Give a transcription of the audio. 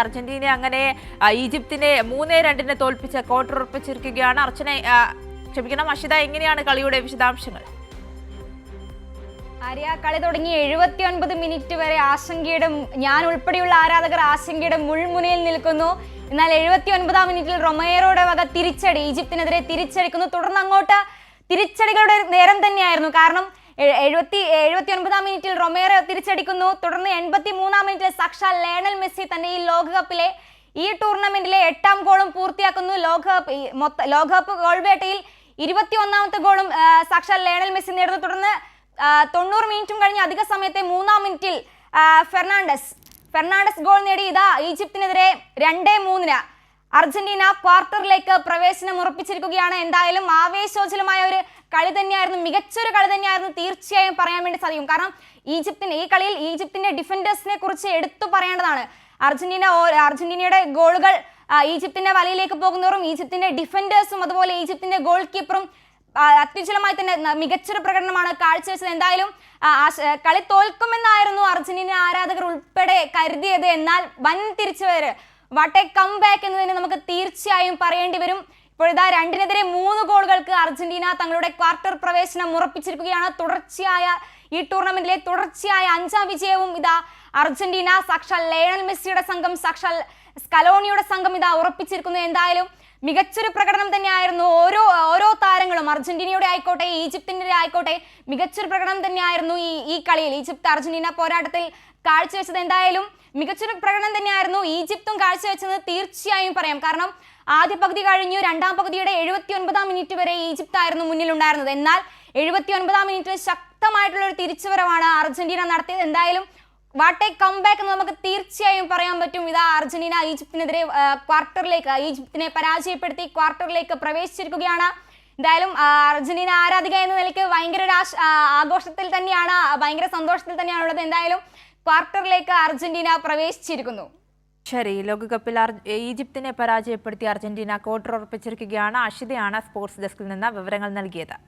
Argentina അങ്ങനെ ഈജിപ്തിനെ 3-2 തോൽപ്പിച്ച് quarter ഉറപ്പിച്ചിരിക്കുകയാണ്. Ashitha, എങ്ങനെയാണ് കളിയുടെ വിശദാംശങ്ങൾ? കളി തുടങ്ങി 79 മിനിറ്റ് വരെ ആശങ്കയുടെ, ഞാൻ ഉൾപ്പെടെയുള്ള ആരാധകർ ആശങ്കയുടെ മുൾമുനയിൽ നിൽക്കുന്നു. എന്നാൽ 79-ാം മിനിറ്റിൽ റൊമേറോയുടെ വക തിരിച്ചടി, ഈജിപ്തിനെതിരെ തിരിച്ചടിക്കുന്നു. തുടർന്ന് അങ്ങോട്ട് തിരിച്ചടികളുടെ നേരം തന്നെയായിരുന്നു. കാരണം 79-ാം മിനിറ്റിൽ റൊമേറോ തിരിച്ചടിക്കുന്നു. തുടർന്ന് 83-ാം മിനിറ്റിൽ സാക്ഷാൽ ലയണൽ മെസ്സി തന്റെ ഈ ലോകകപ്പിലെ, ഈ ടൂർണമെന്റിലെ 8ാം ഗോളും പൂർത്തിയാക്കുന്നു. ലോകകപ്പ് ഗോൾ വേട്ടയിൽ 21ാമത്തെ ഗോളും സാക്ഷാൽ ലയണൽ മെസ്സി നേടുന്നു. തുടർന്ന് 90 മിനിറ്റും കഴിഞ്ഞ് അധിക സമയത്തെ 3-ാം മിനിറ്റിൽ ഫെർണാണ്ടസ് ഗോൾ നേടി. ഇതാ ഈജിപ്തിനെതിരെ 2-3 അർജന്റീന ക്വാർട്ടറിലേക്ക് പ്രവേശനം ഉറപ്പിച്ചിരിക്കുകയാണ്. എന്തായാലും ആവേശോജ്വലമായ ഒരു കളി തന്നെയായിരുന്നു, മികച്ചൊരു കളി തന്നെയായിരുന്നു തീർച്ചയായും പറയാൻ വേണ്ടി സാധിക്കും. കാരണം ഈ കളിയിൽ ഈജിപ്തിന്റെ ഡിഫൻഡേഴ്സിനെ കുറിച്ച് എടുത്തു പറയേണ്ടതാണ്. അർജന്റീനയുടെ ഗോളുകൾ ഈജിപ്തിന്റെ വലയിലേക്ക് പോകുന്നവരും ഈജിപ്തിന്റെ ഡിഫൻഡേഴ്സും അതുപോലെ ഈജിപ്തിന്റെ ഗോൾ കീപ്പറും അത്യുജ്വലമായി തന്നെ മികച്ചൊരു പ്രകടനമാണ് കാഴ്ചവെച്ചത്. എന്തായാലും കളി തോൽക്കുമെന്നായിരുന്നു അർജന്റീന ആരാധകർ ഉൾപ്പെടെ കരുതിയത്. എന്നാൽ വൻ തിരിച്ചുവരവ്, വാട്ട് എ കം ബാക്ക് എന്ന് തന്നെ നമുക്ക് തീർച്ചയായും പറയേണ്ടി വരും. ഇപ്പോഴിതാ 2-3 ഗോളുകൾക്ക് അർജന്റീന തങ്ങളുടെ ക്വാർട്ടർ പ്രവേശനം ഉറപ്പിച്ചിരിക്കുകയാണ്. ഈ ടൂർണമെന്റിലെ തുടർച്ചയായ 5ാം വിജയവും ഇതാ അർജന്റീന സാക്ഷാൽ ലയണൽ മെസ്സിയുടെ സംഘം, സാക്ഷാൽ സ്കലോണിയുടെ സംഘം ഇതാ ഉറപ്പിച്ചിരിക്കുന്നു. എന്തായാലും മികച്ചൊരു പ്രകടനം തന്നെയായിരുന്നു. ഓരോ താരങ്ങളും, അർജന്റീനയുടെ ആയിക്കോട്ടെ ഈജിപ്തിന്റെ ആയിക്കോട്ടെ, മികച്ചൊരു പ്രകടനം തന്നെയായിരുന്നു ഈ കളിയിൽ ഈജിപ്ത് അർജന്റീന പോരാട്ടത്തിൽ കാഴ്ചവെച്ചത്. എന്തായാലും മികച്ചൊരു പ്രകടനം തന്നെയായിരുന്നു ഈജിപ്തും കാഴ്ചവെച്ചത് തീർച്ചയായും പറയാം. കാരണം ആദ്യ പകുതി കഴിഞ്ഞു, 2ാം പകുതിയുടെ 79-ാം മിനിറ്റ് വരെ ഈജിപ്ത് ആയിരുന്നു മുന്നിലുണ്ടായിരുന്നത്. എന്നാൽ 79-ാം മിനിറ്റിൽ ശക്തമായിട്ടുള്ള ഒരു തിരിച്ചുവരവാണ് അർജന്റീന നടത്തിയത്. എന്തായാലും വാട്ട് എ കം ബാക്ക് എന്ന് നമുക്ക് തീർച്ചയായും പറയാൻ പറ്റും. ഇതാ അർജന്റീന ഈജിപ്തിനെതിരെ ഈജിപ്തിനെ പരാജയപ്പെടുത്തി ക്വാർട്ടറിലേക്ക് പ്രവേശിച്ചിരിക്കുകയാണ്. എന്തായാലും അർജന്റീന ആരാധിക എന്ന നിലയ്ക്ക് ഭയങ്കര ആഘോഷത്തിൽ തന്നെയാണ്, ഭയങ്കര സന്തോഷത്തിൽ തന്നെയാണ് ഉള്ളത്. എന്തായാലും ക്വാർട്ടറിലേക്ക് അർജന്റീന പ്രവേശിച്ചിരിക്കുന്നു. ശരി, ലോകകപ്പിൽ ഈജിപ്തിനെ പരാജയപ്പെടുത്തി അർജന്റീന ക്വാർട്ടർ ഉറപ്പിച്ചിരിക്കുകയാണ്. അഷിതയാണ് സ്പോർട്സ് ഡെസ്കിൽ നിന്ന് വിവരങ്ങൾ നൽകിയത്.